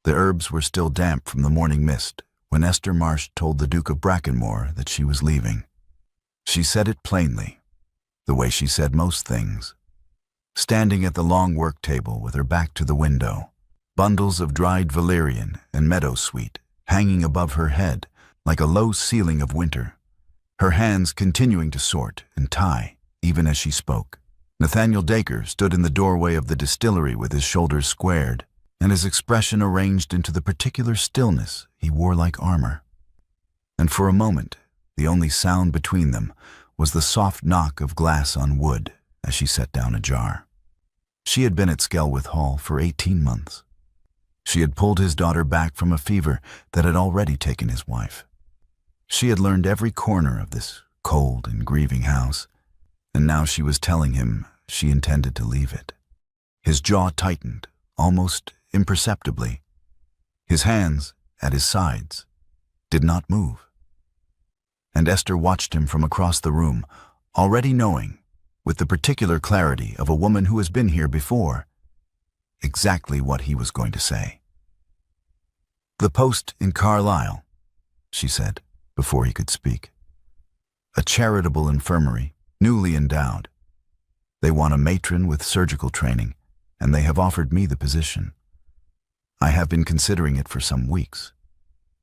The herbs were still damp from the morning mist when Esther Marsh told the Duke of Brackenmoor that she was leaving. She said it plainly, the way she said most things. Standing at the long work table with her back to the window, bundles of dried valerian and meadowsweet hanging above her head like a low ceiling of winter, her hands continuing to sort and tie even as she spoke. Nathaniel Dacre stood in the doorway of the distillery with his shoulders squared and his expression arranged into the particular stillness he wore like armor. And for a moment, the only sound between them was the soft knock of glass on wood as she set down a jar. She had been at Skelwith Hall for 18 months. She had pulled his daughter back from a fever that had already taken his wife. She had learned every corner of this cold and grieving house, and now she was telling him she intended to leave it. His jaw tightened, almost imperceptibly. His hands, at his sides, did not move. And Esther watched him from across the room, already knowing, with the particular clarity of a woman who has been here before, exactly what he was going to say. "The post in Carlisle," she said, before he could speak. "A charitable infirmary, newly endowed. They want a matron with surgical training, and they have offered me the position. I have been considering it for some weeks.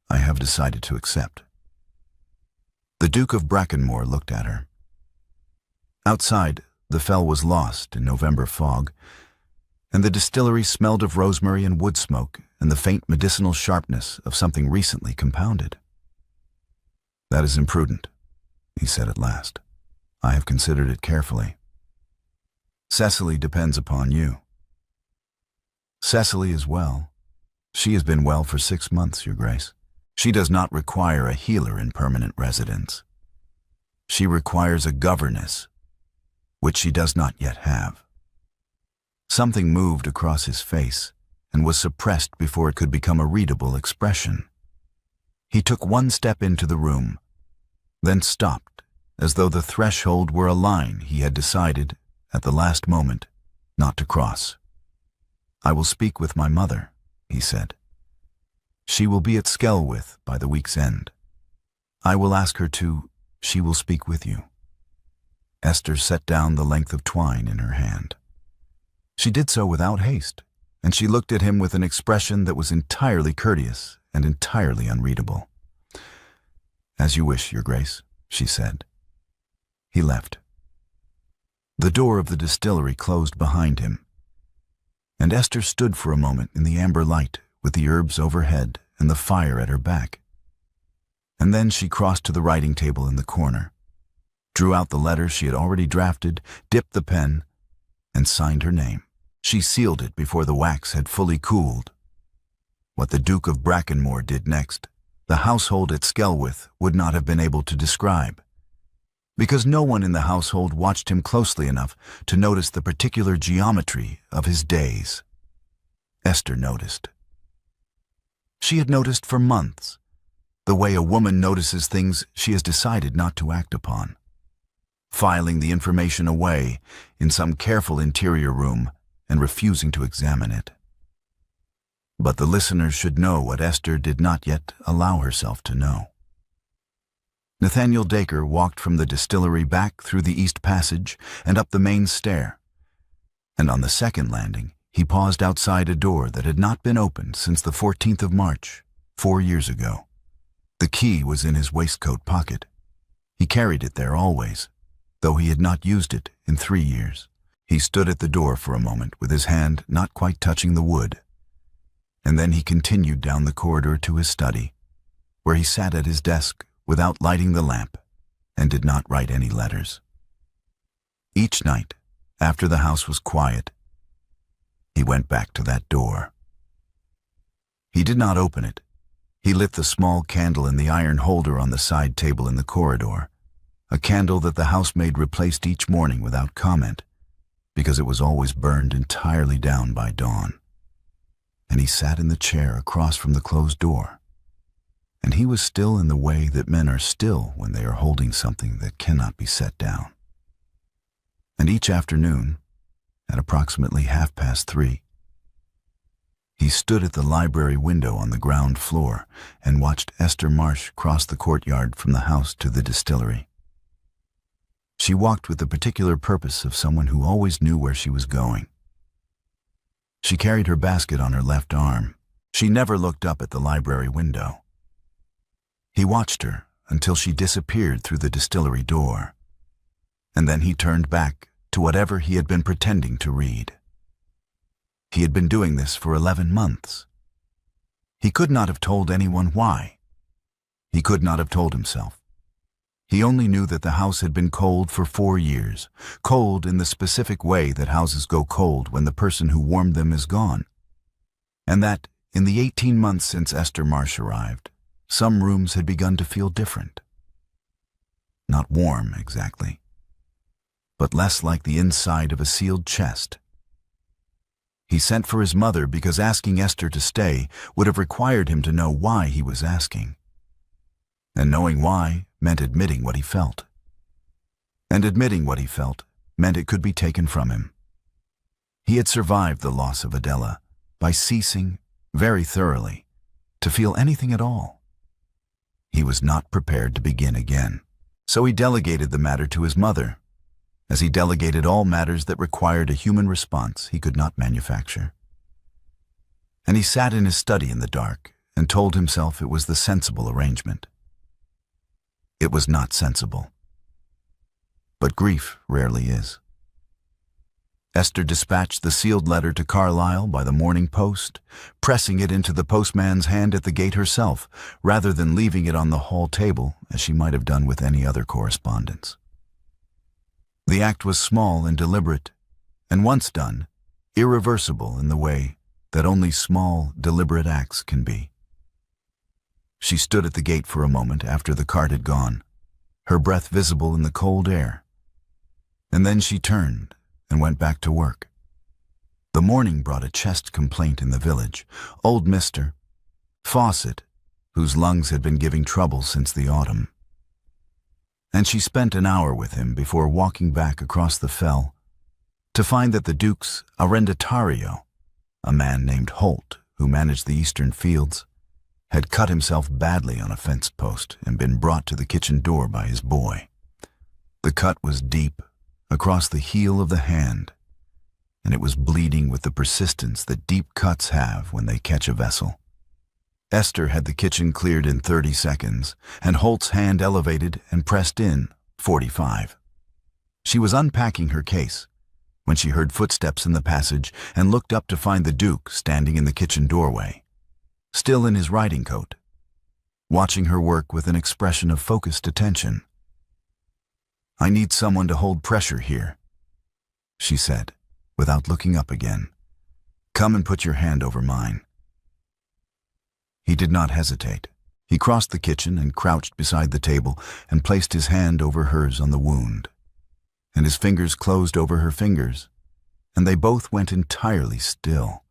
I have decided to accept." The Duke of Brackenmoor looked at her. Outside, the fell was lost in November fog, and the distillery smelled of rosemary and wood smoke and the faint medicinal sharpness of something recently compounded. "That is imprudent," he said at last. "I have considered it carefully. Cecily depends upon you." "Cecily is well. She has been well for 6 months, Your Grace. She does not require a healer in permanent residence. She requires a governess, which she does not yet have." Something moved across his face and was suppressed before it could become a readable expression. He took one step into the room, then stopped, as though the threshold were a line he had decided, at the last moment, not to cross. "I will speak with my mother," he said. "She will be at Skelwith by the week's end. I will ask her to. She will speak with you." Esther set down the length of twine in her hand. She did so without haste, and she looked at him with an expression that was entirely courteous and entirely unreadable. "As you wish, Your Grace," she said. He left. The door of the distillery closed behind him, and Esther stood for a moment in the amber light with the herbs overhead and the fire at her back. And then she crossed to the writing table in the corner, drew out the letter she had already drafted, dipped the pen, and signed her name. She sealed it before the wax had fully cooled. What the Duke of Brackenmoor did next, the household at Skelwith would not have been able to describe, because no one in the household watched him closely enough to notice the particular geometry of his days. Esther noticed. She had noticed for months, the way a woman notices things she has decided not to act upon, filing the information away in some careful interior room and refusing to examine it. But the listeners should know what Esther did not yet allow herself to know. Nathaniel Dacre walked from the distillery back through the east passage and up the main stair, and on the second landing he paused outside a door that had not been opened since the 14th of March, 4 years ago. The key was in his waistcoat pocket. He carried it there always, though he had not used it in 3 years. He stood at the door for a moment with his hand not quite touching the wood, and then he continued down the corridor to his study, where he sat at his desk without lighting the lamp and did not write any letters. Each night, after the house was quiet, he went back to that door. He did not open it. He lit the small candle in the iron holder on the side table in the corridor, a candle that the housemaid replaced each morning without comment, because it was always burned entirely down by dawn. And he sat in the chair across from the closed door, and he was still in the way that men are still when they are holding something that cannot be set down. And each afternoon, at approximately 3:30, He stood at the library window on the ground floor and watched Esther Marsh cross the courtyard from the house to the distillery. She walked with the particular purpose of someone who always knew where she was going. She carried her basket on her left arm. She never looked up at the library window. He watched her until she disappeared through the distillery door, and then he turned back to whatever he had been pretending to read. He had been doing this for 11 months. He could not have told anyone why. He could not have told himself. He only knew that the house had been cold for 4 years, cold in the specific way that houses go cold when the person who warmed them is gone, and that, in the 18 months since Esther Marsh arrived, some rooms had begun to feel different. Not warm, exactly, but less like the inside of a sealed chest. He sent for his mother because asking Esther to stay would have required him to know why he was asking. And knowing why meant admitting what he felt. And admitting what he felt meant it could be taken from him. He had survived the loss of Adela by ceasing, very thoroughly, to feel anything at all. He was not prepared to begin again. So he delegated the matter to his mother, as he delegated all matters that required a human response he could not manufacture. And he sat in his study in the dark and told himself it was the sensible arrangement. It was not sensible. But grief rarely is. Esther dispatched the sealed letter to Carlisle by the morning post, pressing it into the postman's hand at the gate herself, rather than leaving it on the hall table, as she might have done with any other correspondence. The act was small and deliberate, and once done, irreversible in the way that only small, deliberate acts can be. She stood at the gate for a moment after the cart had gone, her breath visible in the cold air, and then she turned and went back to work. The morning brought a chest complaint in the village, old Mr. Fawcett, whose lungs had been giving trouble since the autumn. And she spent an hour with him before walking back across the fell to find that the Duke's arrendatario, a man named Holt who managed the eastern fields, had cut himself badly on a fence post and been brought to the kitchen door by his boy. The cut was deep, across the heel of the hand, and it was bleeding with the persistence that deep cuts have when they catch a vessel. Esther had the kitchen cleared in 30 seconds, and Holt's hand elevated and pressed in 45. She was unpacking her case when she heard footsteps in the passage and looked up to find the Duke standing in the kitchen doorway, still in his riding coat, watching her work with an expression of focused attention. "I need someone to hold pressure here," she said, without looking up again. "Come and put your hand over mine." He did not hesitate. He crossed the kitchen and crouched beside the table and placed his hand over hers on the wound, and his fingers closed over her fingers, and they both went entirely still.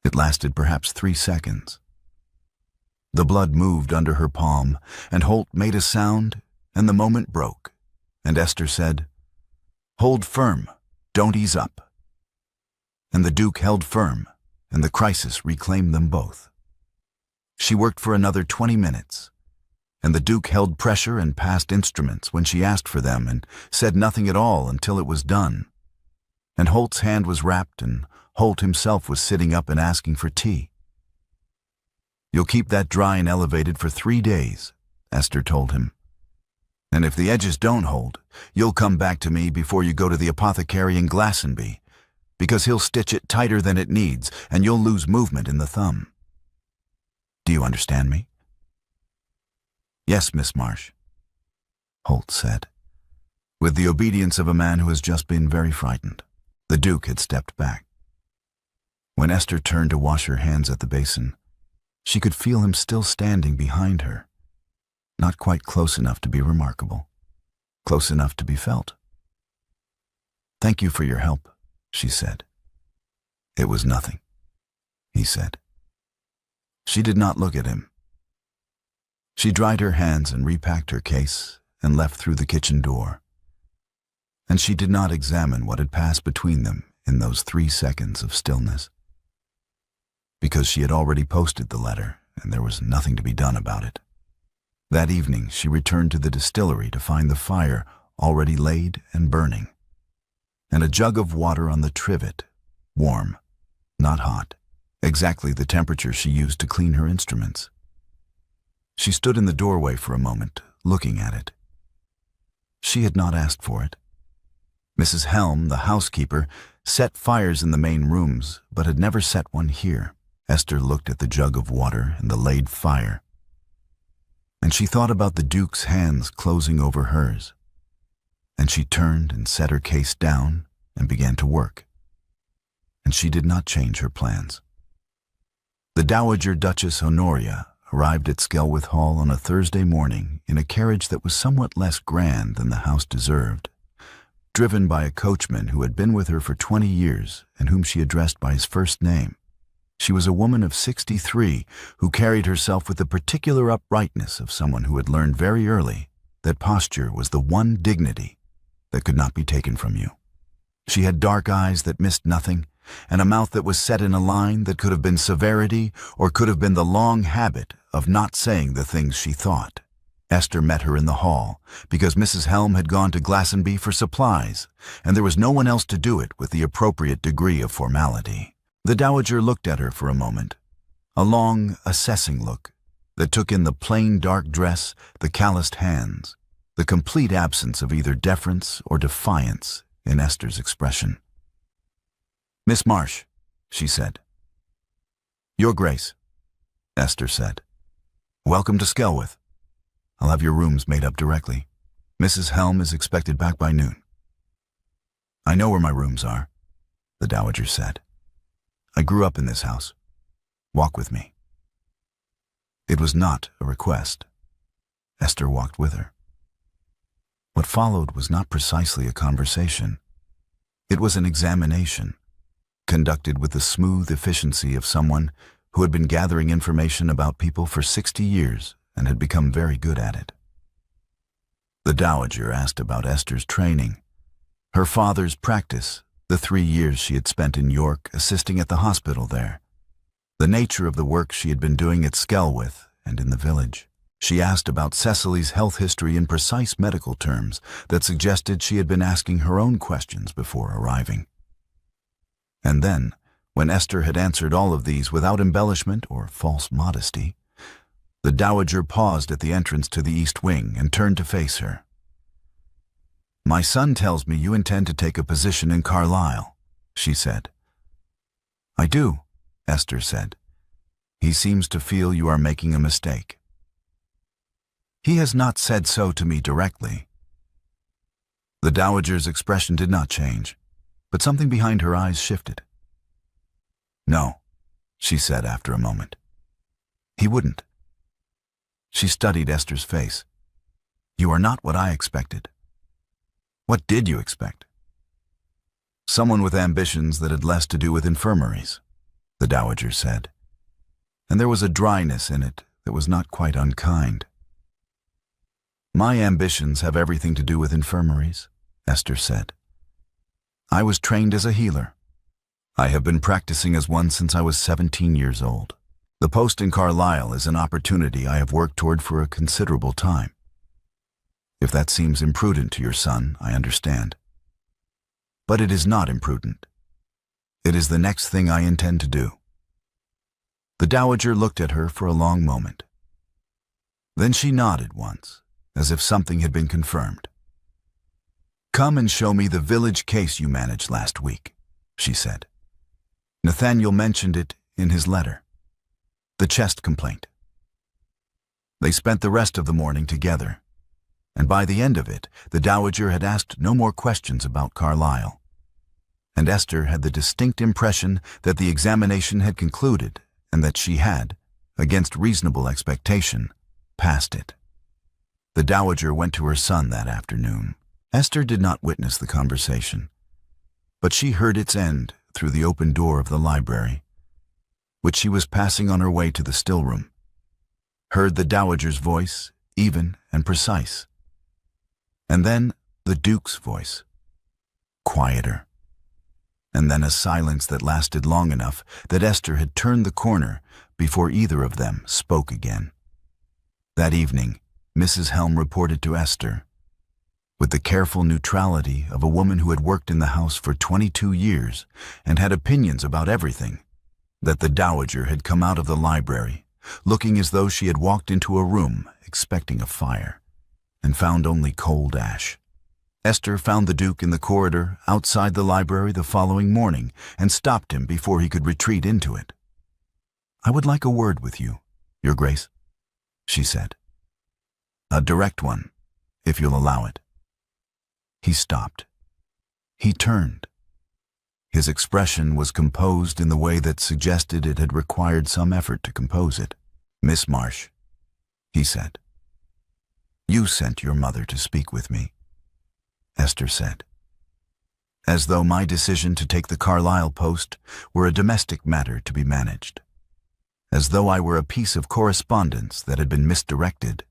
It lasted perhaps 3 seconds. The blood moved under her palm, and Holt made a sound, and the moment broke, and Esther said, "Hold firm, don't ease up." And the Duke held firm, and the crisis reclaimed them both. She worked for another 20 minutes, and the Duke held pressure and passed instruments when she asked for them and said nothing at all until it was done. And Holt's hand was wrapped, and Holt himself was sitting up and asking for tea. "You'll keep that dry and elevated for 3 days, Esther told him. "And if the edges don't hold, you'll come back to me before you go to the apothecary in Glastonbury, because he'll stitch it tighter than it needs, and you'll lose movement in the thumb. Do you understand me?" "Yes, Miss Marsh," Holt said, with the obedience of a man who has just been very frightened. The Duke had stepped back. When Esther turned to wash her hands at the basin, she could feel him still standing behind her, not quite close enough to be remarkable, close enough to be felt. "Thank you for your help," she said. "It was nothing," he said. She did not look at him. She dried her hands and repacked her case and left through the kitchen door. And she did not examine what had passed between them in those 3 seconds of stillness. because she had already posted the letter, and there was nothing to be done about it. That evening, she returned to the distillery to find the fire already laid and burning, and a jug of water on the trivet, warm, not hot, exactly the temperature she used to clean her instruments. She stood in the doorway for a moment, looking at it. She had not asked for it. Mrs. Helm, the housekeeper, set fires in the main rooms, but had never set one here. Esther looked at the jug of water and the laid fire, and she thought about the Duke's hands closing over hers. And she turned and set her case down and began to work. And she did not change her plans. The Dowager Duchess Honoria arrived at Skelwith Hall on a Thursday morning in a carriage that was somewhat less grand than the house deserved, driven by a coachman who had been with her for 20 years and whom she addressed by his first name. She was a woman of 63 who carried herself with the particular uprightness of someone who had learned very early that posture was the one dignity that could not be taken from you. She had dark eyes that missed nothing, and a mouth that was set in a line that could have been severity or could have been the long habit of not saying the things she thought. Esther met her in the hall because Mrs. Helm had gone to Glastonbury for supplies, and there was no one else to do it with the appropriate degree of formality. The Dowager looked at her for a moment, a long, assessing look that took in the plain dark dress, the calloused hands, the complete absence of either deference or defiance in Esther's expression. "Miss Marsh," she said. "Your Grace," Esther said. "Welcome to Skelwith. I'll have your rooms made up directly. Mrs. Helm is expected back by noon." "I know where my rooms are," the Dowager said. "I grew up in this house. Walk with me." It was not a request. Esther walked with her. What followed was not precisely a conversation. It was an examination, conducted with the smooth efficiency of someone who had been gathering information about people for 60 years and had become very good at it. The Dowager asked about Esther's training, her father's practice, the 3 years she had spent in York assisting at the hospital there, the nature of the work she had been doing at Skelwith and in the village. She asked about Cecily's health history in precise medical terms that suggested she had been asking her own questions before arriving. And then, when Esther had answered all of these without embellishment or false modesty, the Dowager paused at the entrance to the East Wing and turned to face her. "My son tells me you intend to take a position in Carlisle," she said. "I do," Esther said. "He seems to feel you are making a mistake." "He has not said so to me directly." The Dowager's expression did not change, but something behind her eyes shifted. "No," she said after a moment. "He wouldn't." She studied Esther's face. "You are not what I expected." "What did you expect?" "Someone with ambitions that had less to do with infirmaries," the Dowager said, and there was a dryness in it that was not quite unkind. "My ambitions have everything to do with infirmaries," Esther said. "I was trained as a healer. I have been practicing as one since I was 17 years old. The post in Carlisle is an opportunity I have worked toward for a considerable time. If that seems imprudent to your son, I understand. But it is not imprudent. It is the next thing I intend to do." The Dowager looked at her for a long moment. Then she nodded once, as if something had been confirmed. "Come and show me the village case you managed last week," she said. "Nathaniel mentioned it in his letter. The chest complaint." They spent the rest of the morning together, and by the end of it, the Dowager had asked no more questions about Carlisle, and Esther had the distinct impression that the examination had concluded and that she had, against reasonable expectation, passed it. The Dowager went to her son that afternoon. Esther did not witness the conversation, but she heard its end through the open door of the library, which she was passing on her way to the stillroom, heard the Dowager's voice, even and precise, and then the Duke's voice, quieter, and then a silence that lasted long enough that Esther had turned the corner before either of them spoke again. That evening, Mrs. Helm reported to Esther, with the careful neutrality of a woman who had worked in the house for 22 years and had opinions about everything, that the Dowager had come out of the library, looking as though she had walked into a room expecting a fire, and found only cold ash. Esther found the Duke in the corridor outside the library the following morning and stopped him before he could retreat into it. "I would like a word with you, Your Grace," she said. "A direct one, if you'll allow it." He stopped. He turned. His expression was composed in the way that suggested it had required some effort to compose it. "Miss Marsh," he said. "You sent your mother to speak with me," Esther said, "as though my decision to take the Carlisle post were a domestic matter to be managed, as though I were a piece of correspondence that had been misdirected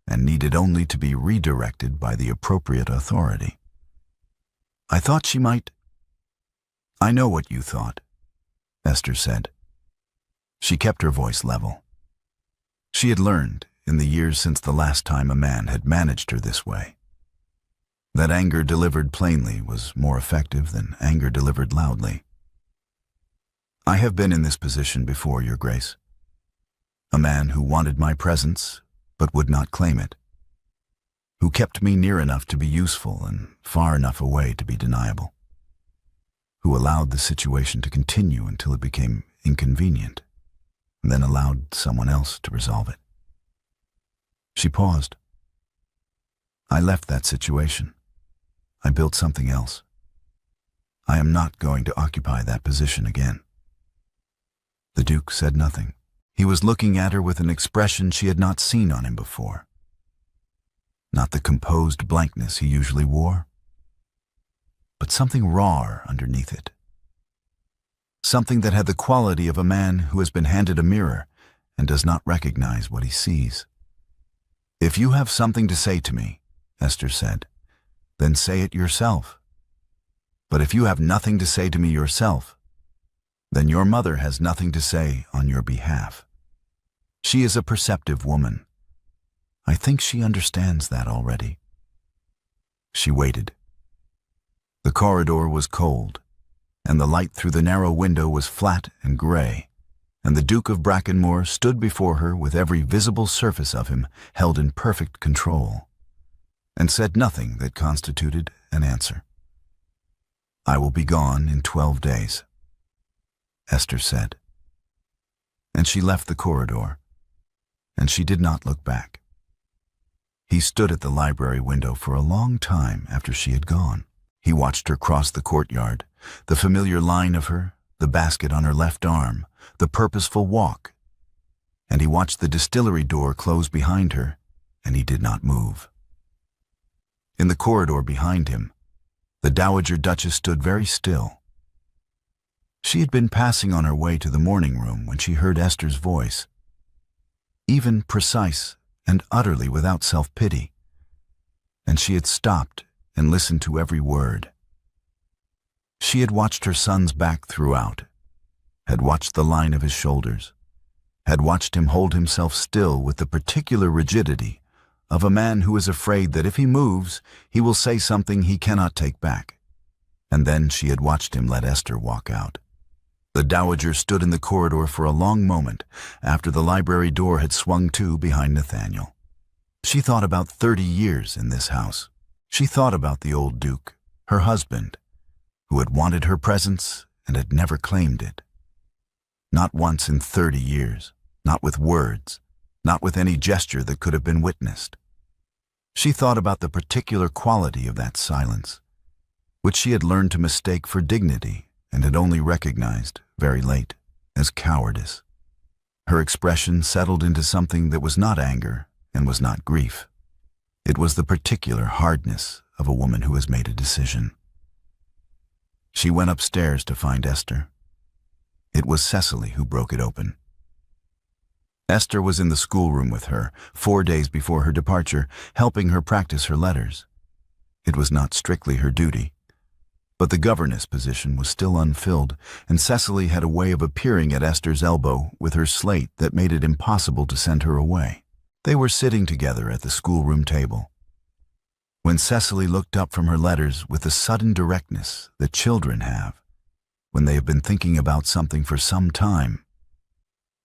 and needed only to be redirected by the appropriate authority. I thought she might—" "I know what you thought," Esther said. She kept her voice level. She had learned, in the years since the last time a man had managed her this way, that anger delivered plainly was more effective than anger delivered loudly. "I have been in this position before, Your Grace. A man who wanted my presence but would not claim it, who kept me near enough to be useful and far enough away to be deniable, who allowed the situation to continue until it became inconvenient, and then allowed someone else to resolve it." She paused. "I left that situation. I built something else. I am not going to occupy that position again." The Duke said nothing. He was looking at her with an expression she had not seen on him before. Not the composed blankness he usually wore, but something rawer underneath it. Something that had the quality of a man who has been handed a mirror and does not recognize what he sees. "If you have something to say to me," Esther said, "then say it yourself. But if you have nothing to say to me yourself, then your mother has nothing to say on your behalf. She is a perceptive woman. I think she understands that already." She waited. The corridor was cold, and the light through the narrow window was flat and gray, and the Duke of Brackenmoor stood before her with every visible surface of him held in perfect control, and said nothing that constituted an answer. "I will be gone in 12 days, Esther said. And she left the corridor, and she did not look back. He stood at the library window for a long time after she had gone. He watched her cross the courtyard, the familiar line of her, the basket on her left arm, the purposeful walk, and he watched the distillery door close behind her, and he did not move. In the corridor behind him, the Dowager Duchess stood very still. She had been passing on her way to the morning room when she heard Esther's voice, even precise and utterly without self-pity, and she had stopped and listened to every word. She had watched her son's back throughout, had watched the line of his shoulders, had watched him hold himself still with the particular rigidity of a man who is afraid that if he moves, he will say something he cannot take back. And then she had watched him let Esther walk out. The Dowager stood in the corridor for a long moment after the library door had swung to behind Nathaniel. She thought about 30 years in this house. She thought about the old Duke, her husband, who had wanted her presence and had never claimed it. Not once in 30 years, not with words, not with any gesture that could have been witnessed. She thought about the particular quality of that silence, which she had learned to mistake for dignity and had only recognized, very late, as cowardice. Her expression settled into something that was not anger and was not grief. It was the particular hardness of a woman who has made a decision. She went upstairs to find Esther. It was Cecily who broke it open. Esther was in the schoolroom with her, 4 days before her departure, helping her practice her letters. It was not strictly her duty. But the governess position was still unfilled, and Cecily had a way of appearing at Esther's elbow with her slate that made it impossible to send her away. They were sitting together at the schoolroom table, when Cecily looked up from her letters with the sudden directness that children have when they have been thinking about something for some time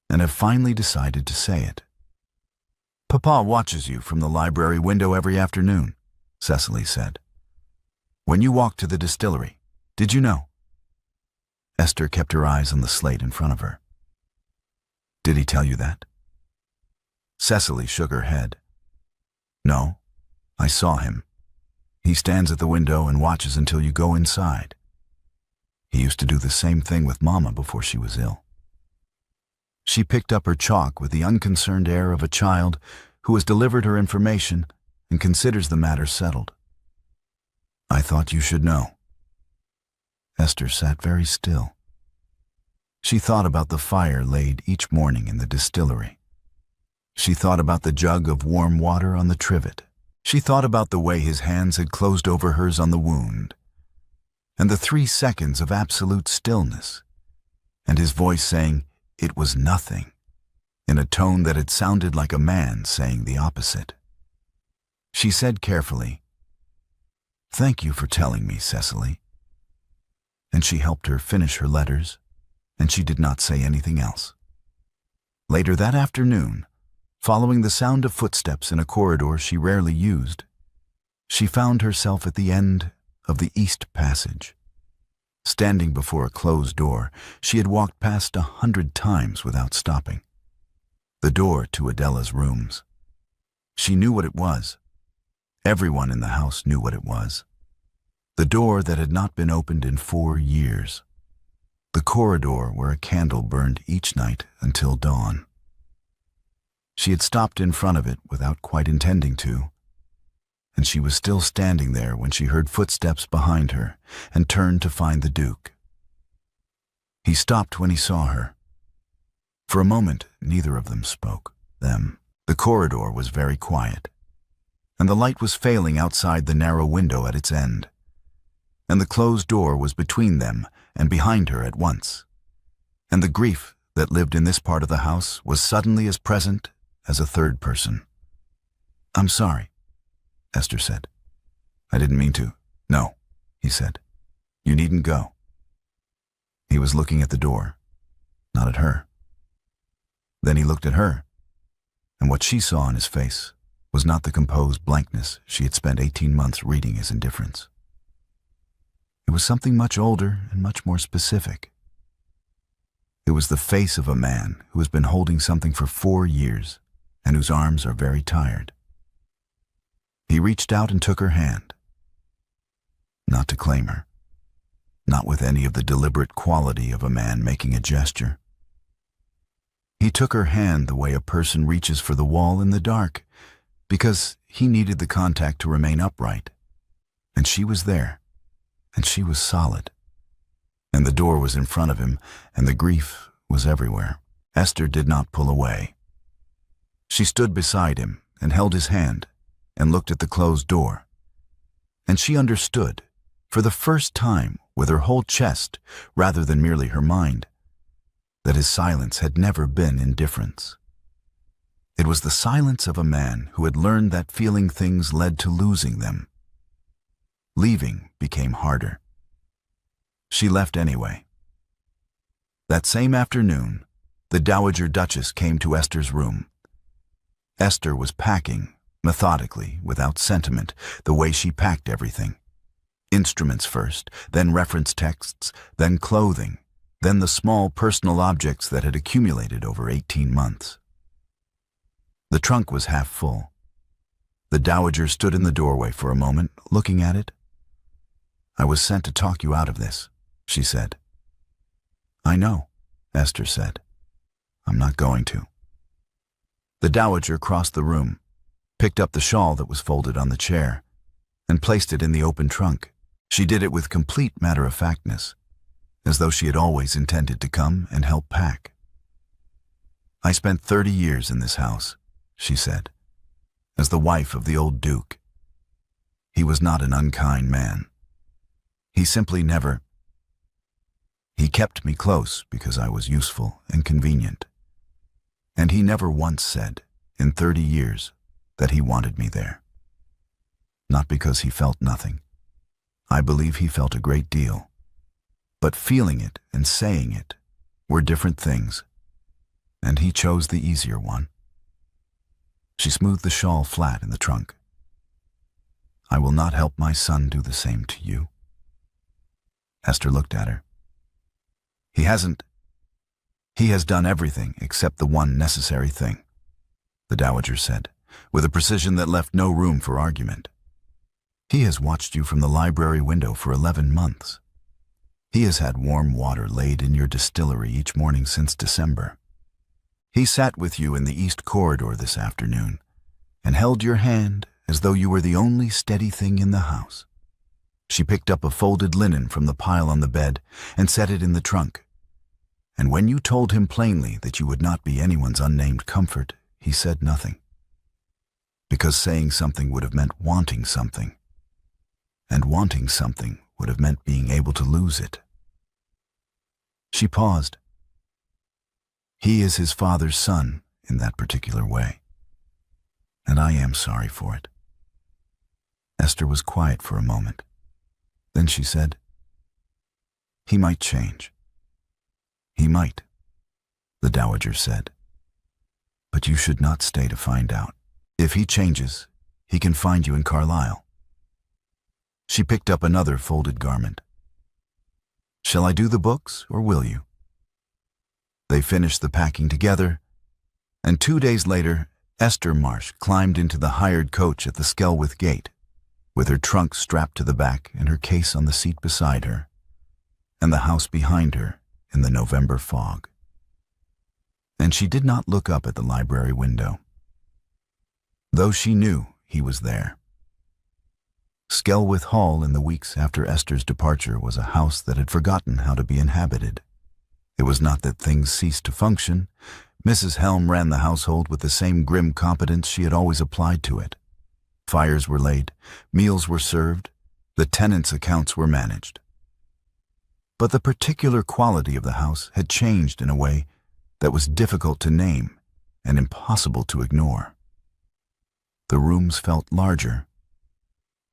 and have finally decided to say it. "Papa watches you from the library window every afternoon," Cecily said. "When you walked to the distillery, did you know?" Esther kept her eyes on the slate in front of her. "Did he tell you that?" Cecily shook her head. "No, I saw him. He stands at the window and watches until you go inside. He used to do the same thing with Mama before she was ill." She picked up her chalk with the unconcerned air of a child who has delivered her information and considers the matter settled. "I thought you should know." Esther sat very still. She thought about the fire laid each morning in the distillery. She thought about the jug of warm water on the trivet. She thought about the way his hands had closed over hers on the wound, and the 3 seconds of absolute stillness, and his voice saying, "It was nothing," in a tone that had sounded like a man saying the opposite. She said carefully, "Thank you for telling me, Cecily." And she helped her finish her letters, and she did not say anything else. Later that afternoon, following the sound of footsteps in a corridor she rarely used, she found herself at the end of the East Passage. Standing before a closed door she had walked past 100 times without stopping. The door to Adela's rooms. She knew what it was. Everyone in the house knew what it was. The door that had not been opened in 4 years. The corridor where a candle burned each night until dawn. She had stopped in front of it without quite intending to, and she was still standing there when she heard footsteps behind her and turned to find the Duke. He stopped when he saw her. For a moment, neither of them spoke. The corridor was very quiet, and the light was failing outside the narrow window at its end, and the closed door was between them and behind her at once, and the grief that lived in this part of the house was suddenly as present as a third person. "I'm sorry," Esther said. "I didn't mean to." "No," he said. "You needn't go." He was looking at the door, not at her. Then he looked at her, and what she saw in his face was not the composed blankness she had spent 18 months reading as indifference. It was something much older and much more specific. It was the face of a man who has been holding something for 4 years and whose arms are very tired. He reached out and took her hand. Not to claim her, not with any of the deliberate quality of a man making a gesture. He took her hand the way a person reaches for the wall in the dark, because he needed the contact to remain upright. And she was there, and she was solid. And the door was in front of him, and the grief was everywhere. Esther did not pull away. She stood beside him and held his hand and looked at the closed door. And she understood, for the first time with her whole chest rather than merely her mind, that his silence had never been indifference. It was the silence of a man who had learned that feeling things led to losing them. Leaving became harder. She left anyway. That same afternoon, the Dowager Duchess came to Esther's room. Esther was packing, methodically, without sentiment, the way she packed everything. Instruments first, then reference texts, then clothing, then the small personal objects that had accumulated over 18 months. The trunk was half full. The Dowager stood in the doorway for a moment, looking at it. "I was sent to talk you out of this," she said. "I know," Esther said. "I'm not going to." The Dowager crossed the room, picked up the shawl that was folded on the chair, and placed it in the open trunk. She did it with complete matter-of-factness, as though she had always intended to come and help pack. "I spent 30 years in this house," she said, "as the wife of the old Duke. He was not an unkind man. He simply never. He kept me close because I was useful and convenient. And he never once said, in 30 years, that he wanted me there. Not because he felt nothing. I believe he felt a great deal. But feeling it and saying it were different things, and he chose the easier one. She smoothed the shawl flat in the trunk. I will not help my son do the same to you. Esther looked at her. He has done everything except the one necessary thing, the Dowager said, with a precision that left no room for argument. He has watched you from the library window for 11 months. He has had warm water laid in your distillery each morning since December. He sat with you in the east corridor this afternoon and held your hand as though you were the only steady thing in the house. She picked up a folded linen from the pile on the bed and set it in the trunk. And when you told him plainly that you would not be anyone's unnamed comfort, he said nothing. Because saying something would have meant wanting something. And wanting something would have meant being able to lose it. She paused. He is his father's son in that particular way. And I am sorry for it. Esther was quiet for a moment. Then she said, He might change. He might, the Dowager said. But you should not stay to find out. If he changes, he can find you in Carlisle. She picked up another folded garment. Shall I do the books, or will you? They finished the packing together, and 2 days later, Esther Marsh climbed into the hired coach at the Skelwith gate, with her trunk strapped to the back and her case on the seat beside her, and the house behind her in the November fog. And she did not look up at the library window, though she knew he was there. Skelwith Hall in the weeks after Esther's departure was a house that had forgotten how to be inhabited. It was not that things ceased to function. Mrs. Helm ran the household with the same grim competence she had always applied to it. Fires were laid, meals were served, the tenants' accounts were managed. But the particular quality of the house had changed in a way that was difficult to name and impossible to ignore. The rooms felt larger.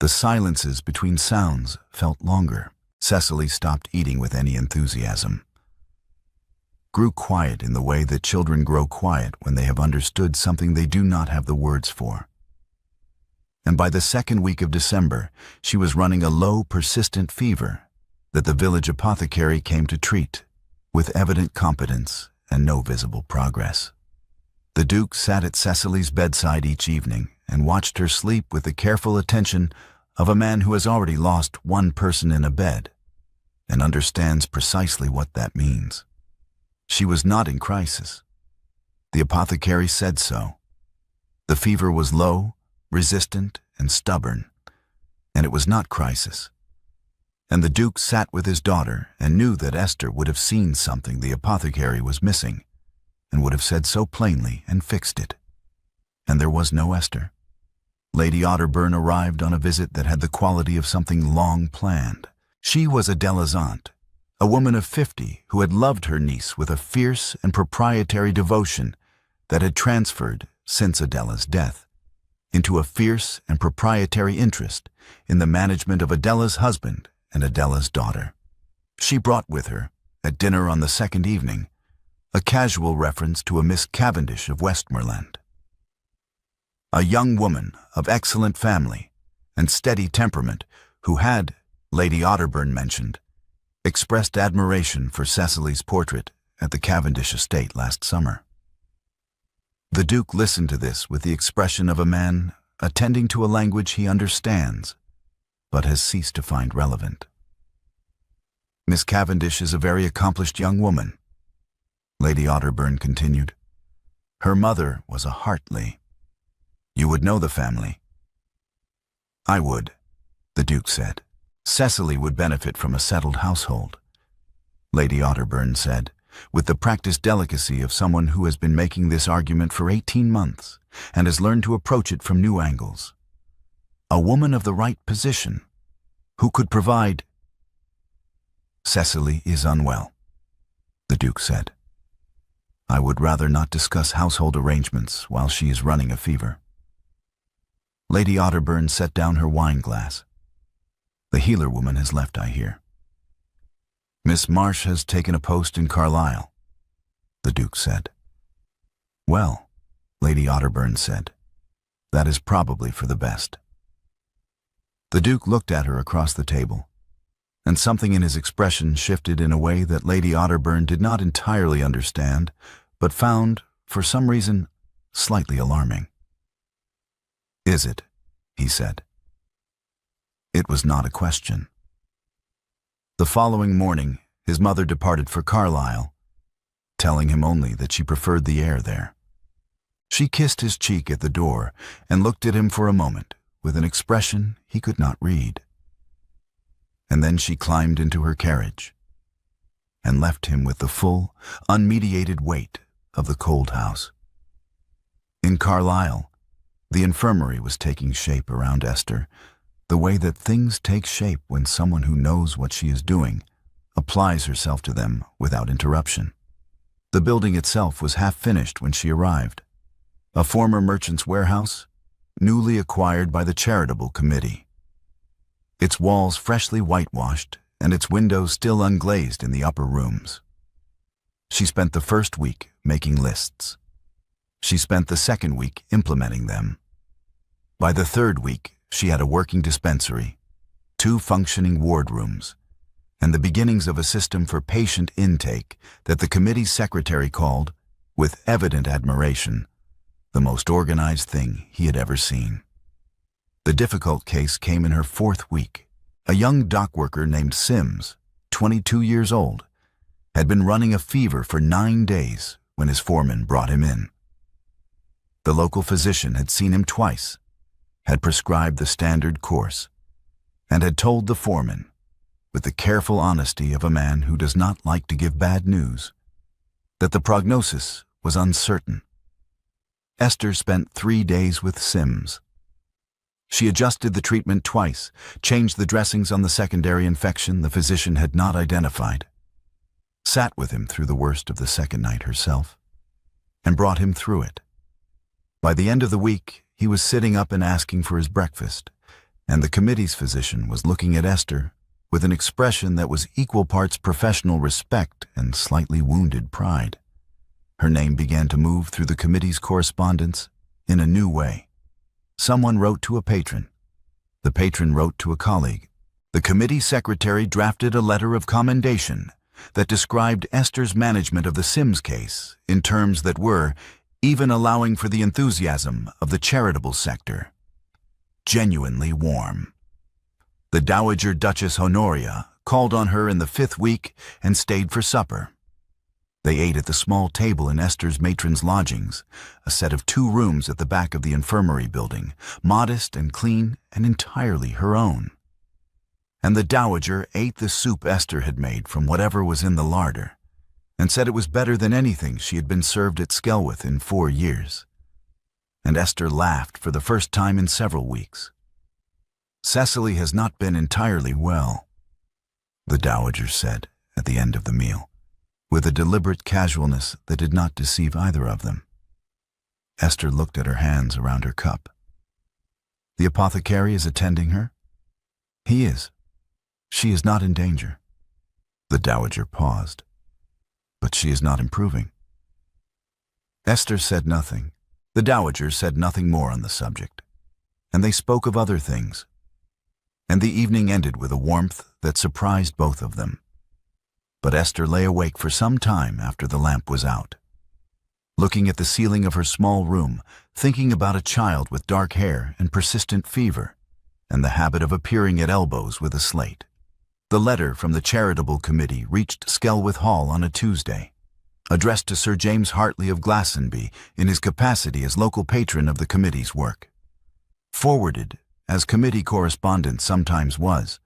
The silences between sounds felt longer. Cecily stopped eating with any enthusiasm. Grew quiet in the way that children grow quiet when they have understood something they do not have the words for. And by the second week of December, she was running a low, persistent fever that the village apothecary came to treat, with evident competence and no visible progress. The Duke sat at Cecily's bedside each evening and watched her sleep with the careful attention of a man who has already lost one person in a bed and understands precisely what that means. She was not in crisis. The apothecary said so. The fever was low, resistant, and stubborn, and it was not crisis. And the Duke sat with his daughter and knew that Esther would have seen something the apothecary was missing and would have said so plainly and fixed it. And there was no Esther. Lady Otterburn arrived on a visit that had the quality of something long planned. She was Adela's aunt, a woman of 50 who had loved her niece with a fierce and proprietary devotion that had transferred, since Adela's death, into a fierce and proprietary interest in the management of Adela's husband and Adela's daughter. She brought with her, at dinner on the second evening, a casual reference to a Miss Cavendish of Westmoreland. A young woman of excellent family and steady temperament who had, Lady Otterburn mentioned, expressed admiration for Cecily's portrait at the Cavendish estate last summer. The Duke listened to this with the expression of a man attending to a language he understands, but has ceased to find relevant. Miss Cavendish is a very accomplished young woman, Lady Otterburn continued. Her mother was a Hartley. You would know the family. I would, the Duke said. Cecily would benefit from a settled household, Lady Otterburn said, with the practiced delicacy of someone who has been making this argument for 18 months and has learned to approach it from new angles. A woman of the right position, who could provide, "Cecily is unwell," the Duke said. "I would rather not discuss household arrangements while she is running a fever." Lady Otterburn set down her wine glass. "The healer woman has left, I hear." "Miss Marsh has taken a post in Carlisle," the Duke said. "Well," Lady Otterburn said, "that is probably for the best." The Duke looked at her across the table, and something in his expression shifted in a way that Lady Otterburn did not entirely understand, but found, for some reason, slightly alarming. "Is it?" he said. It was not a question. The following morning, his mother departed for Carlisle, telling him only that she preferred the air there. She kissed his cheek at the door and looked at him for a moment with an expression he could not read. And then she climbed into her carriage and left him with the full, unmediated weight of the cold house. In Carlisle, the infirmary was taking shape around Esther, the way that things take shape when someone who knows what she is doing applies herself to them without interruption. The building itself was half finished when she arrived, a former merchant's warehouse, newly acquired by the charitable committee. Its walls freshly whitewashed and its windows still unglazed in the upper rooms. She spent the first week making lists. She spent the second week implementing them. By the third week, she had a working dispensary, 2 functioning wardrooms, and the beginnings of a system for patient intake that the committee's secretary called, with evident admiration, the most organized thing he had ever seen. The difficult case came in her 4th week. A young dock worker named Sims, 22 years old, had been running a fever for 9 days when his foreman brought him in. The local physician had seen him twice, had prescribed the standard course, and had told the foreman, with the careful honesty of a man who does not like to give bad news, that the prognosis was uncertain. Esther spent 3 days with Sims. She adjusted the treatment twice, changed the dressings on the secondary infection the physician had not identified, sat with him through the worst of the second night herself, and brought him through it. By the end of the week, he was sitting up and asking for his breakfast, and the committee's physician was looking at Esther with an expression that was equal parts professional respect and slightly wounded pride. Her name began to move through the committee's correspondence in a new way. Someone wrote to a patron. The patron wrote to a colleague. The committee secretary drafted a letter of commendation that described Esther's management of the Sims case in terms that were, even allowing for the enthusiasm of the charitable sector, genuinely warm. The Dowager Duchess Honoria called on her in the 5th week and stayed for supper. They ate at the small table in Esther's matron's lodgings, a set of 2 rooms at the back of the infirmary building, modest and clean and entirely her own. And the Dowager ate the soup Esther had made from whatever was in the larder, and said it was better than anything she had been served at Skelwith in 4 years. And Esther laughed for the first time in several weeks. "Cecily has not been entirely well," the Dowager said at the end of the meal, with a deliberate casualness that did not deceive either of them. Esther looked at her hands around her cup. "The apothecary is attending her?" "He is. She is not in danger." The Dowager paused. "But she is not improving." Esther said nothing. The Dowager said nothing more on the subject, and they spoke of other things. And the evening ended with a warmth that surprised both of them. But Esther lay awake for some time after the lamp was out, looking at the ceiling of her small room, thinking about a child with dark hair and persistent fever, and the habit of appearing at elbows with a slate. The letter from the charitable committee reached Skelwith Hall on a Tuesday, addressed to Sir James Hartley of Glastonbury in his capacity as local patron of the committee's work. Forwarded, as committee correspondence sometimes was,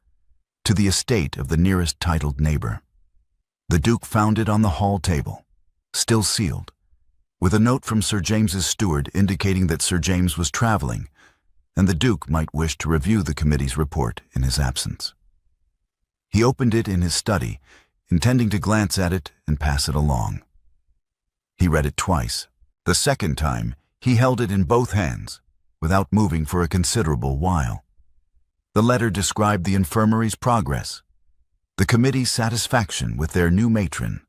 to the estate of the nearest titled neighbor. The Duke found it on the hall table, still sealed, with a note from Sir James's steward indicating that Sir James was traveling, and the Duke might wish to review the committee's report in his absence. He opened it in his study, intending to glance at it and pass it along. He read it twice. The second time, he held it in both hands, without moving for a considerable while. The letter described the infirmary's progress, the committee's satisfaction with their new matron,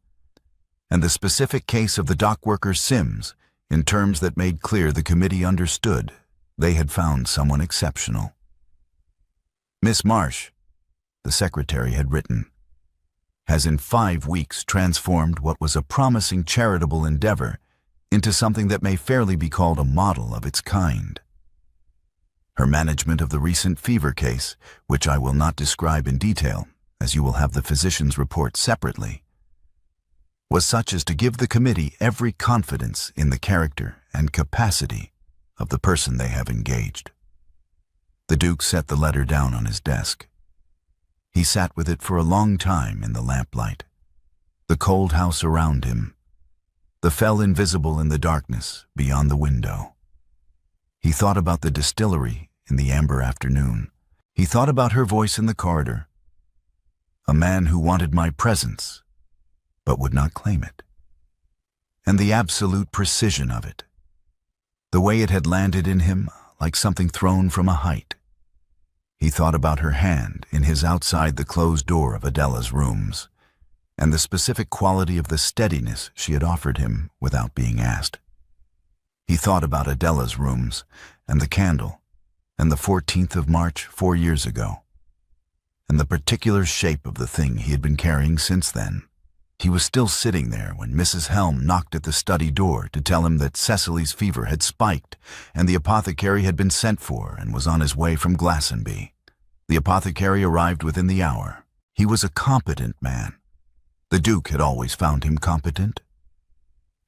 and the specific case of the dock worker Sims in terms that made clear the committee understood they had found someone exceptional. Miss Marsh, the secretary had written, has in 5 weeks transformed what was a promising charitable endeavor into something that may fairly be called a model of its kind. Her management of the recent fever case, which I will not describe in detail, as you will have the physician's report separately, was such as to give the committee every confidence in the character and capacity of the person they have engaged. The Duke set the letter down on his desk. He sat with it for a long time in the lamplight, the cold house around him, the fell invisible in the darkness beyond the window. He thought about the distillery in the amber afternoon. He thought about her voice in the corridor. A man who wanted my presence, but would not claim it. And the absolute precision of it. The way it had landed in him like something thrown from a height. He thought about her hand in his outside the closed door of Adela's rooms, and the specific quality of the steadiness she had offered him without being asked. He thought about Adela's rooms, and the candle, and the 14th of March 4 years ago, and the particular shape of the thing he had been carrying since then. He was still sitting there when Mrs. Helm knocked at the study door to tell him that Cecily's fever had spiked, and the apothecary had been sent for and was on his way from Glastonbury. The apothecary arrived within the hour. He was a competent man. The Duke had always found him competent.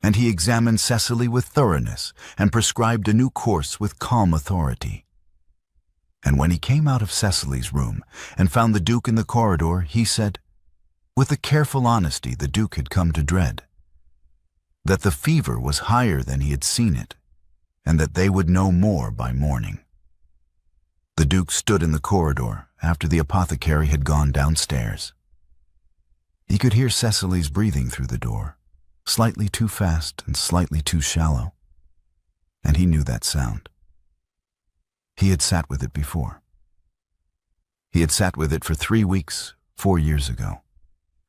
And he examined Cecily with thoroughness and prescribed a new course with calm authority. And when he came out of Cecily's room and found the Duke in the corridor, he said, with the careful honesty the Duke had come to dread, that the fever was higher than he had seen it, and that they would know more by morning. The Duke stood in the corridor after the apothecary had gone downstairs. He could hear Cecily's breathing through the door, slightly too fast and slightly too shallow, and he knew that sound. He had sat with it before. He had sat with it for 3 weeks 4 years ago,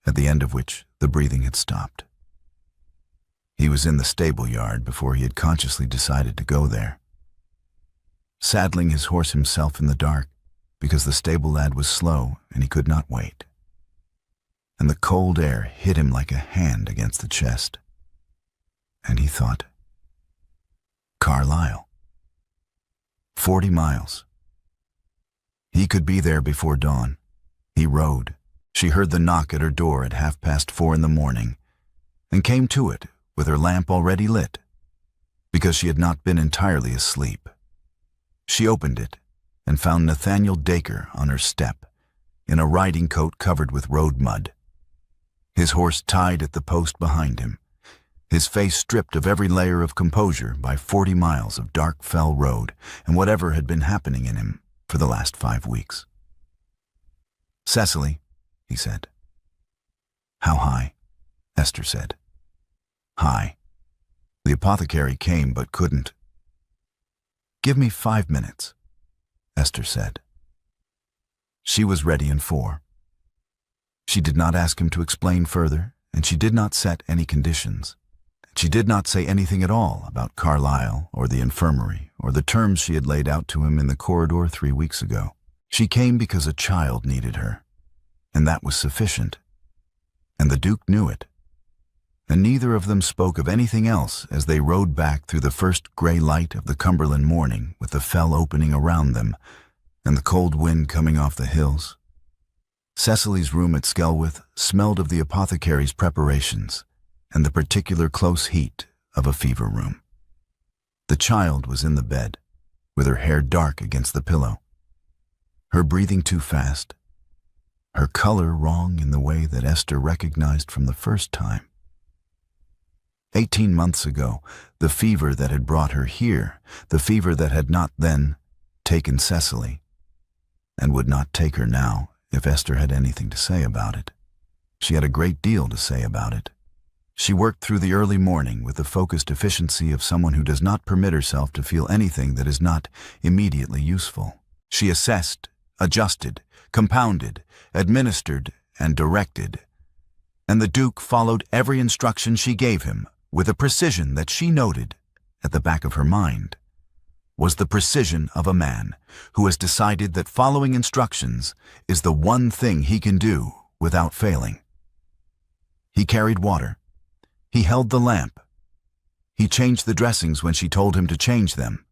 at the end of which the breathing had stopped. He was in the stable yard before he had consciously decided to go there, saddling his horse himself in the dark because the stable lad was slow and he could not wait. And the cold air hit him like a hand against the chest. And he thought, Carlisle. 40 miles. He could be there before dawn. He rode. She heard the knock at her door at 4:30 in the morning, and came to it with her lamp already lit, because she had not been entirely asleep. She opened it and found Nathaniel Dacre on her step, in a riding coat covered with road mud, his horse tied at the post behind him, his face stripped of every layer of composure by 40 miles of dark fell road and whatever had been happening in him for the last 5 weeks. Cecily, he said. How high? Esther said. High. The apothecary came but couldn't. Give me 5 minutes, Esther said. She was ready in 4. She did not ask him to explain further, and she did not set any conditions. She did not say anything at all about Carlisle or the infirmary or the terms she had laid out to him in the corridor 3 weeks ago. She came because a child needed her, and that was sufficient. And the Duke knew it. And neither of them spoke of anything else as they rode back through the first gray light of the Cumberland morning with the fell opening around them and the cold wind coming off the hills. Cecily's room at Skelwith smelled of the apothecary's preparations and the particular close heat of a fever room. The child was in the bed, with her hair dark against the pillow, her breathing too fast, her color wrong in the way that Esther recognized from the first time. 18 months ago, the fever that had brought her here, the fever that had not then taken Cecily, and would not take her now if Esther had anything to say about it. She had a great deal to say about it. She worked through the early morning with the focused efficiency of someone who does not permit herself to feel anything that is not immediately useful. She assessed, adjusted, compounded, administered, and directed. And the Duke followed every instruction she gave him with a precision that she noted, at the back of her mind, was the precision of a man who has decided that following instructions is the one thing he can do without failing. He carried water. He held the lamp. He changed the dressings when she told him to change them,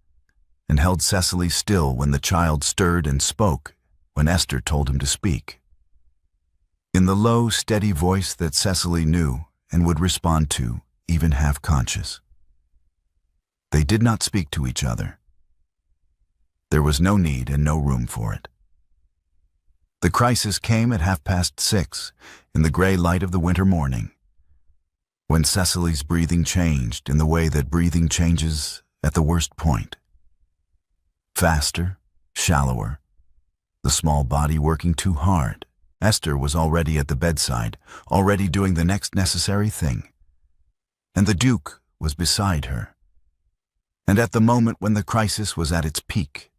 and held Cecily still when the child stirred and spoke when Esther told him to speak. In the low, steady voice that Cecily knew and would respond to, even half-conscious. They did not speak to each other. There was no need and no room for it. The crisis came at 6:30 in the gray light of the winter morning, when Cecily's breathing changed in the way that breathing changes at the worst point. Faster, shallower, the small body working too hard. Esther was already at the bedside, already doing the next necessary thing. And the Duke was beside her. And at the moment when the crisis was at its peak,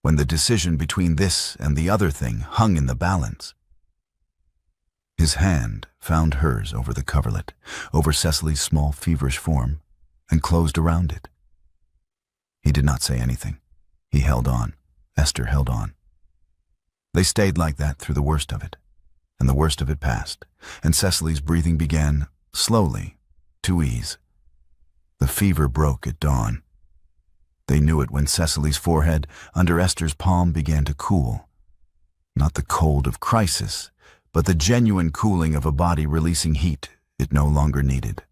when the decision between this and the other thing hung in the balance, his hand found hers over the coverlet, over Cecily's small, feverish form, and closed around it. He did not say anything. He held on. Esther held on. They stayed like that through the worst of it, and the worst of it passed, and Cecily's breathing began, slowly, to ease. The fever broke at dawn. They knew it when Cecily's forehead, under Esther's palm, began to cool. Not the cold of crisis, but the genuine cooling of a body releasing heat it no longer needed.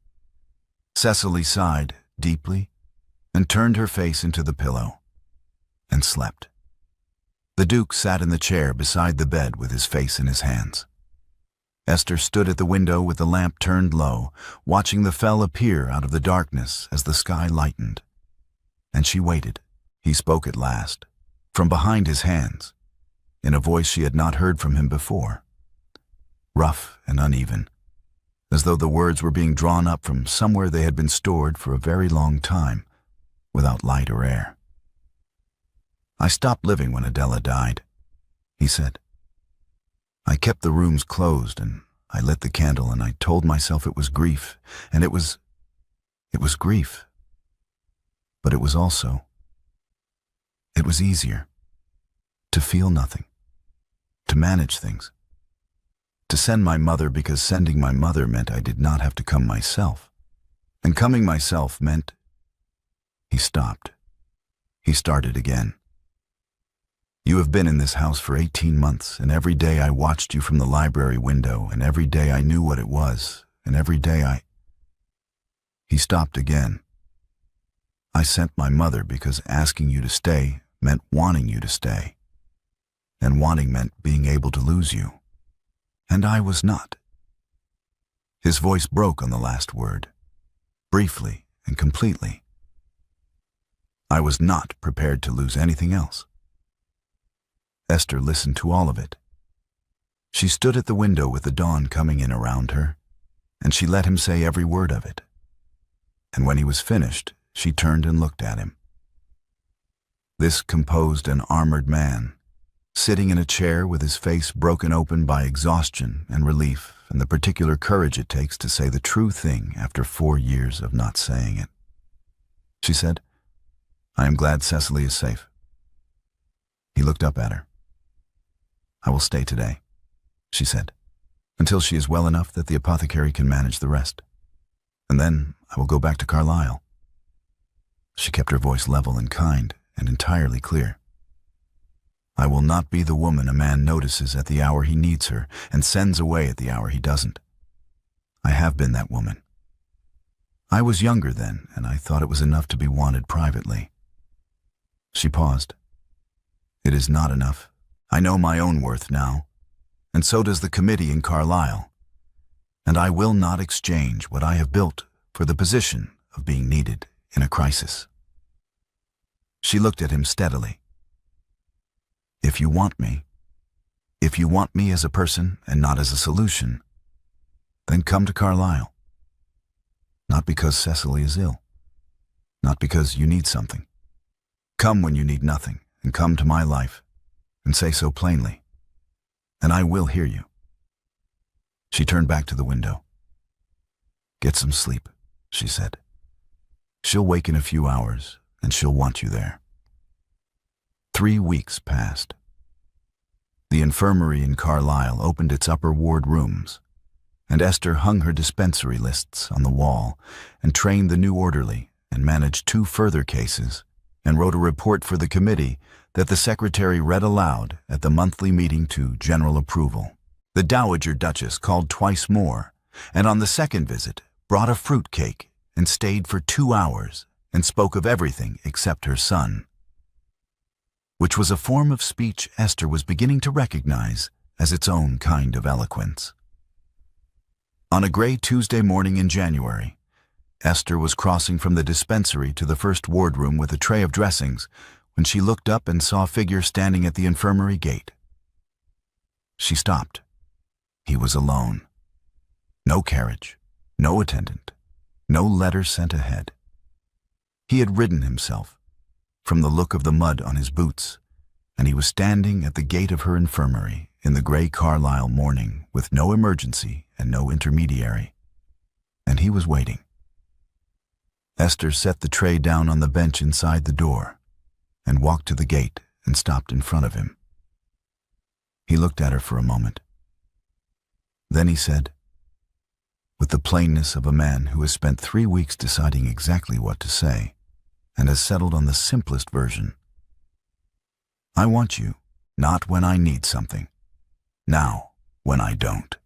Cecily sighed deeply and turned her face into the pillow and slept. The Duke sat in the chair beside the bed with his face in his hands. Esther stood at the window with the lamp turned low, watching the fell appear out of the darkness as the sky lightened. And she waited. He spoke at last, from behind his hands, in a voice she had not heard from him before. Rough and uneven, as though the words were being drawn up from somewhere they had been stored for a very long time, without light or air. "I stopped living when Adela died," he said. "I kept the rooms closed, and I lit the candle, and I told myself it was grief, and it was grief. But it was easier to feel nothing, to manage things, to send my mother because sending my mother meant I did not have to come myself, and coming myself meant—" He stopped. He started again. "You have been in this house for 18 months, and every day I watched you from the library window, and every day I knew what it was, and every day I—" He stopped again. "I sent my mother because asking you to stay meant wanting you to stay, and wanting meant being able to lose you. And I was not." His voice broke on the last word, briefly and completely. "I was not prepared to lose anything else." Esther listened to all of it. She stood at the window with the dawn coming in around her, and she let him say every word of it. And when he was finished, she turned and looked at him. This composed and armored man, sitting in a chair with his face broken open by exhaustion and relief and the particular courage it takes to say the true thing after 4 years of not saying it. She said, "I am glad Cecily is safe." He looked up at her. "I will stay today," she said, "until she is well enough that the apothecary can manage the rest. And then I will go back to Carlisle." She kept her voice level and kind and entirely clear. "I will not be the woman a man notices at the hour he needs her and sends away at the hour he doesn't. I have been that woman. I was younger then, and I thought it was enough to be wanted privately." She paused. "It is not enough. I know my own worth now, and so does the committee in Carlisle, and I will not exchange what I have built for the position of being needed in a crisis." She looked at him steadily. "If you want me, If you want me as a person and not as a solution, then come to Carlisle. Not because Cecily is ill. Not because you need something. Come when you need nothing, and come to my life, and say so plainly, and I will hear you." She turned back to the window. "Get some sleep," she said. "She'll wake in a few hours, and she'll want you there." 3 weeks passed. The infirmary in Carlisle opened its upper ward rooms, and Esther hung her dispensary lists on the wall and trained the new orderly and managed 2 further cases and wrote a report for the committee that the secretary read aloud at the monthly meeting to general approval. The Dowager Duchess called twice more, and on the second visit brought a fruit cake and stayed for 2 hours and spoke of everything except her son, which was a form of speech Esther was beginning to recognize as its own kind of eloquence. On a gray Tuesday morning in January, Esther was crossing from the dispensary to the first wardroom with a tray of dressings when she looked up and saw a figure standing at the infirmary gate. She stopped. He was alone. No carriage, no attendant, no letter sent ahead. He had ridden himself, from the look of the mud on his boots, and he was standing at the gate of her infirmary in the gray Carlisle morning with no emergency and no intermediary. And he was waiting. Esther set the tray down on the bench inside the door and walked to the gate and stopped in front of him. He looked at her for a moment. Then he said, with the plainness of a man who has spent 3 weeks deciding exactly what to say and has settled on the simplest version, "I want you, not when I need something, now when I don't.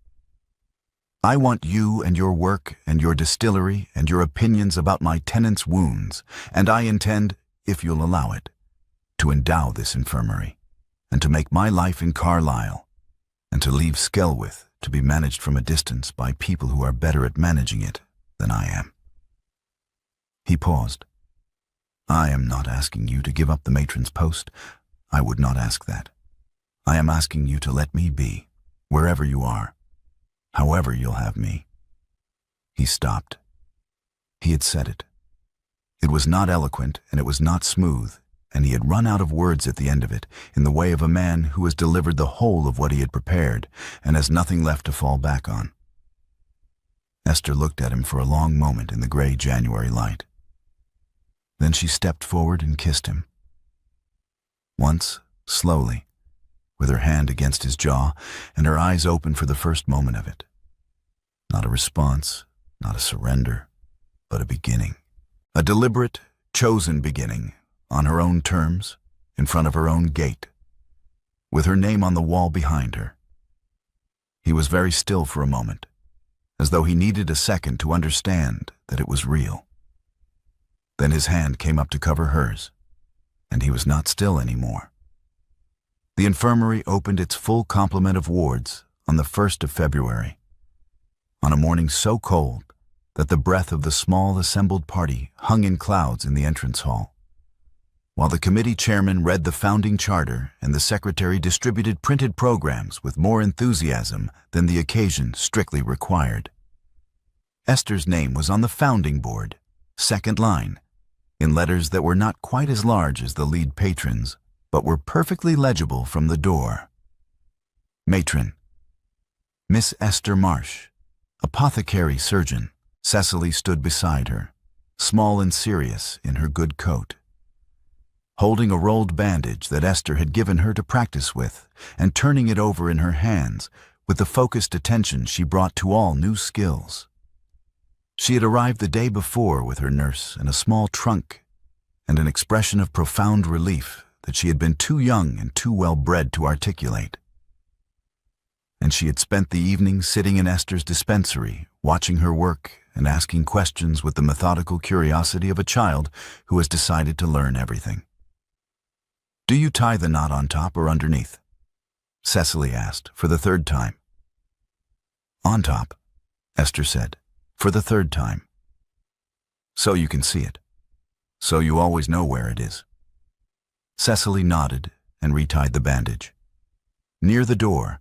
I want you and your work and your distillery and your opinions about my tenants' wounds, and I intend, if you'll allow it, to endow this infirmary, and to make my life in Carlisle, and to leave Skelwith to be managed from a distance by people who are better at managing it than I am." He paused. "I am not asking you to give up the matron's post. I would not ask that. I am asking you to let me be, wherever you are, however you'll have me." He stopped. He had said it. It was not eloquent and it was not smooth, and he had run out of words at the end of it, in the way of a man who has delivered the whole of what he had prepared and has nothing left to fall back on. Esther looked at him for a long moment in the gray January light. Then she stepped forward and kissed him. Once, slowly, with her hand against his jaw and her eyes open for the first moment of it. Not a response, not a surrender, but a beginning. A deliberate, chosen beginning, on her own terms, in front of her own gate, with her name on the wall behind her. He was very still for a moment, as though he needed a second to understand that it was real. Then his hand came up to cover hers, and he was not still anymore. The infirmary opened its full complement of wards on the 1st of February, on a morning so cold that the breath of the small assembled party hung in clouds in the entrance hall, while the committee chairman read the founding charter and the secretary distributed printed programs with more enthusiasm than the occasion strictly required. Esther's name was on the founding board, second line, in letters that were not quite as large as the lead patron's, but were perfectly legible from the door. Matron, Miss Esther Marsh, apothecary surgeon. Cecily stood beside her, small and serious in her good coat, holding a rolled bandage that Esther had given her to practice with, and turning it over in her hands with the focused attention she brought to all new skills. She had arrived the day before with her nurse in a small trunk and an expression of profound relief that she had been too young and too well bred to articulate. And she had spent the evening sitting in Esther's dispensary, watching her work and asking questions with the methodical curiosity of a child who has decided to learn everything. "Do you tie the knot on top or underneath?" Cecily asked for the 3rd time. "On top," Esther said, for the 3rd time. "So you can see it. So you always know where it is." Cecily nodded and retied the bandage. Near the door,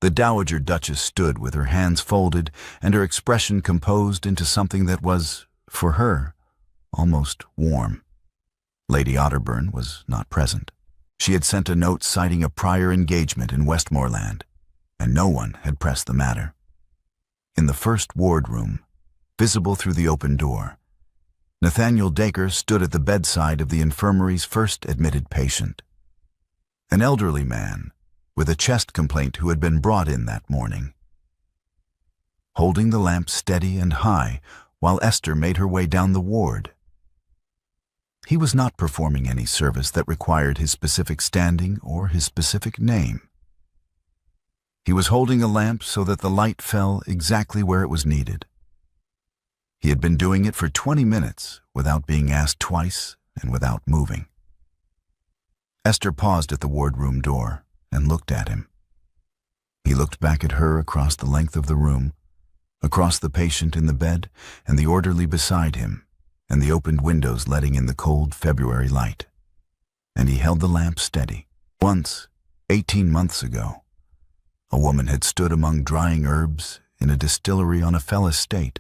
the Dowager Duchess stood with her hands folded and her expression composed into something that was, for her, almost warm. Lady Otterburn was not present. She had sent a note citing a prior engagement in Westmoreland, and no one had pressed the matter. In the first wardroom, visible through the open door, Nathaniel Dacre stood at the bedside of the infirmary's first admitted patient. An elderly man with a chest complaint who had been brought in that morning. Holding the lamp steady and high while Esther made her way down the ward. He was not performing any service that required his specific standing or his specific name. He was holding a lamp so that the light fell exactly where it was needed. He had been doing it for 20 minutes without being asked twice and without moving. Esther paused at the wardroom door and looked at him. He looked back at her across the length of the room, across the patient in the bed and the orderly beside him, and the opened windows letting in the cold February light. And he held the lamp steady. Once, 18 months ago, a woman had stood among drying herbs in a distillery on a fell estate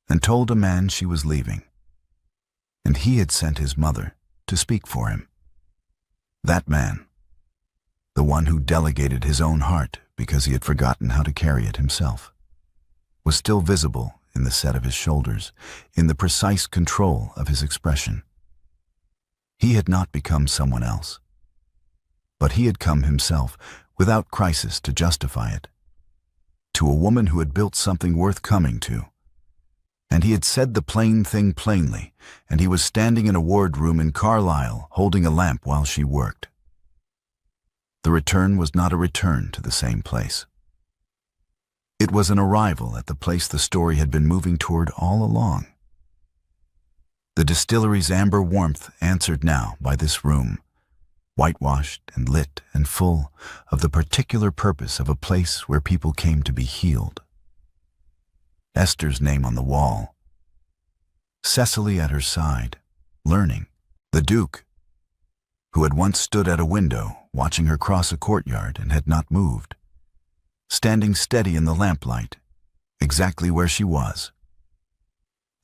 and told a man she was leaving, and he had sent his mother to speak for him. That man, the one who delegated his own heart because he had forgotten how to carry it himself, was still visible in the set of his shoulders, in the precise control of his expression. He had not become someone else, but he had come himself without crisis to justify it, to a woman who had built something worth coming to. And he had said the plain thing plainly, and he was standing in a wardroom in Carlisle holding a lamp while she worked. The return was not a return to the same place. It was an arrival at the place the story had been moving toward all along. The distillery's amber warmth answered now by this room, whitewashed and lit and full of the particular purpose of a place where people came to be healed. Esther's name on the wall. Cecily at her side, learning. The Duke, who had once stood at a window watching her cross a courtyard and had not moved, standing steady in the lamplight, exactly where she was.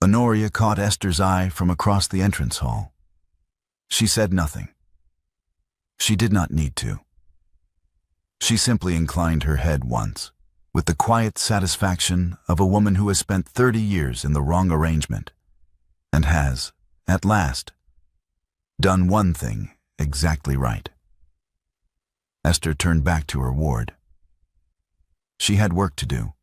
Honoria caught Esther's eye from across the entrance hall. She said nothing. She did not need to. She simply inclined her head once, with the quiet satisfaction of a woman who has spent 30 years in the wrong arrangement and has, at last, done one thing exactly right. Esther turned back to her ward. She had work to do.